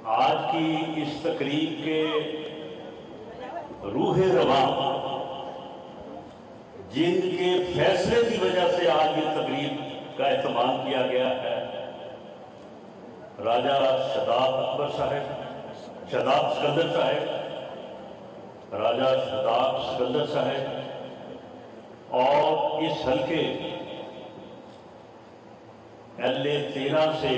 آج کی اس تقریب کے روح رواں جن کے فیصلے کی وجہ سے آج یہ تقریب کا اہتمام کیا گیا ہے، راجہ شاداب اکبر صاحب، شاداب سکندر صاحب، راجہ شاداب سکندر صاحب اور اس حلقے LA13 سے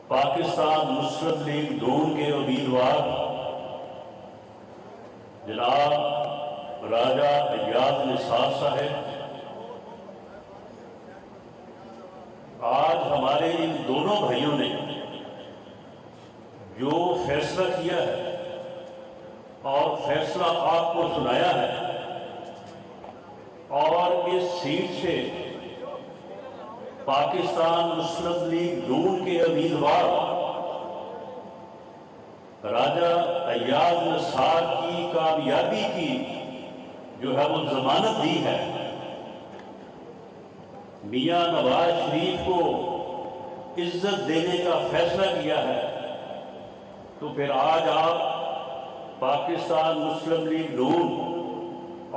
پاکستان مسلم لیگ نون کے امیدوار جناب راجہ ایاز نثار صاحب، آج ہمارے ان دونوں بھائیوں نے جو فیصلہ کیا ہے اور فیصلہ آپ کو سنایا ہے اور اس سیٹ سے پاکستان مسلم لیگ نون کے امیدوار راجہ ایاز نثار کی کامیابی کی جو ہے وہ ضمانت دی ہے، میاں نواز شریف کو عزت دینے کا فیصلہ کیا ہے، تو پھر آج آپ پاکستان مسلم لیگ نون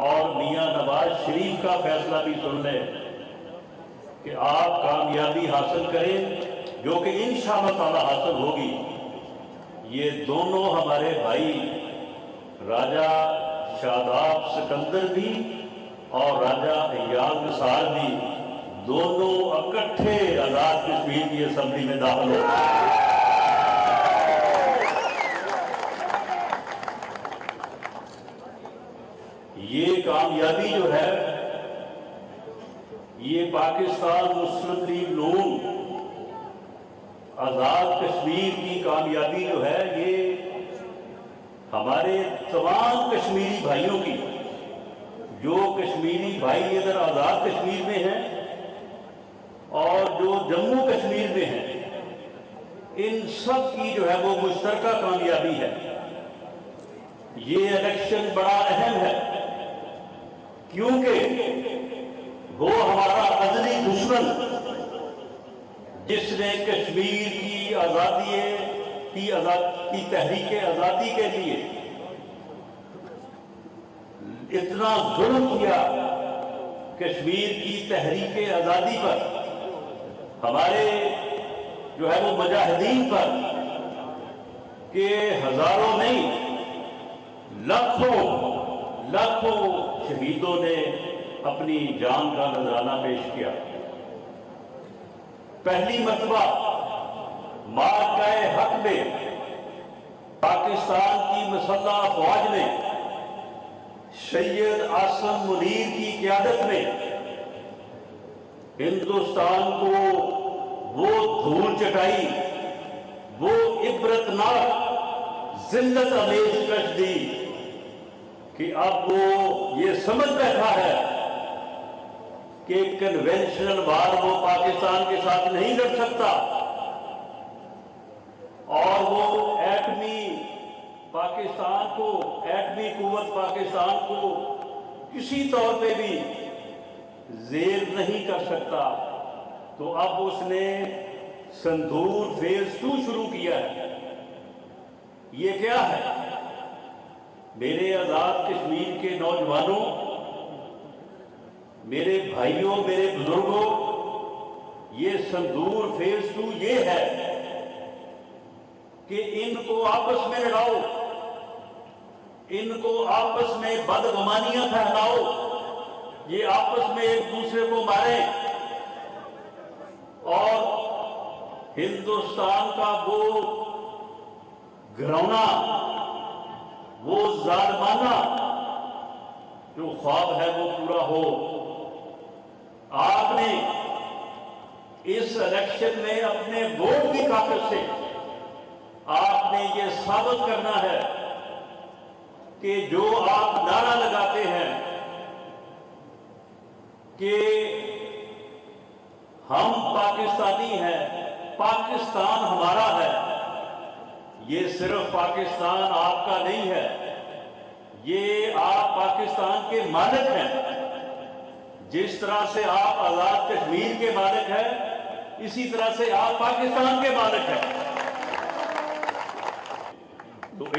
اور میاں نواز شریف کا فیصلہ بھی سن لیں کہ آپ کامیابی حاصل کریں، جو کہ انشاءاللہ تعالی حاصل ہوگی۔ یہ دونوں ہمارے بھائی راجہ شاداب سکندر بھی اور راجہ ایاز نثار بھی دونوں اکٹھے آزاد کشمیر کی اسمبلی میں داخل ہو گئے۔ یہ کامیابی جو ہے، یہ پاکستان مسلم لیگ نون آزاد کشمیر کی کامیابی جو ہے، یہ ہمارے تمام کشمیری بھائیوں کی، جو کشمیری بھائی ادھر آزاد کشمیر میں ہیں اور جو جموں کشمیر میں ہیں، ان سب کی جو ہے وہ مشترکہ کامیابی ہے۔ یہ الیکشن بڑا اہم ہے کیونکہ وہ ہمارا ازلی دشمن جس نے کشمیر کی آزادی کی تحریک آزادی کے لیے اتنا ظلم کیا کشمیر کی تحریک آزادی پر، ہمارے جو ہے وہ مجاہدین پر، کہ ہزاروں نہیں لاکھوں شہیدوں نے اپنی جان کا نذرانہ پیش کیا۔ پہلی مرتبہ مارکہ حق میں پاکستان کی مسلح افواج نے سید عاصم منیر کی قیادت میں ہندوستان کو وہ دھول چٹائی، وہ عبرتناک ذلت آمیز شکست دی کہ اب وہ یہ سمجھ بیٹھا ہے کہ کنونشنل وار وہ پاکستان کے ساتھ نہیں لڑ سکتا، اور وہ ایٹمی قوت پاکستان کو کسی طور پہ بھی زیر نہیں کر سکتا۔ تو اب اس نے سندور فیز 2 شروع کیا ہے۔ یہ کیا ہے؟ میرے آزاد کشمیر کے نوجوانوں، میرے بھائیوں، میرے بزرگوں، یہ سندور فیز 2 یہ ہے کہ ان کو آپس میں لڑاؤ، ان کو آپس میں بدگمانیاں پھیلاؤ، یہ آپس میں ایک دوسرے کو ماریں، اور ہندوستان کا وہ گھرونا، وہ ظالمانہ جو خواب ہے وہ پورا ہو۔ آپ نے اس الیکشن میں اپنے ووٹ کی طاقت سے آپ نے یہ ثابت کرنا ہے کہ جو آپ نعرہ لگاتے ہیں کہ ہم پاکستانی ہیں، پاکستان ہمارا ہے، یہ صرف پاکستان آپ کا نہیں ہے، یہ آپ پاکستان کے مالک ہیں۔ جس طرح سے آپ آزاد کشمیر کے مالک ہیں، اسی طرح سے آپ پاکستان کے مالک ہیں۔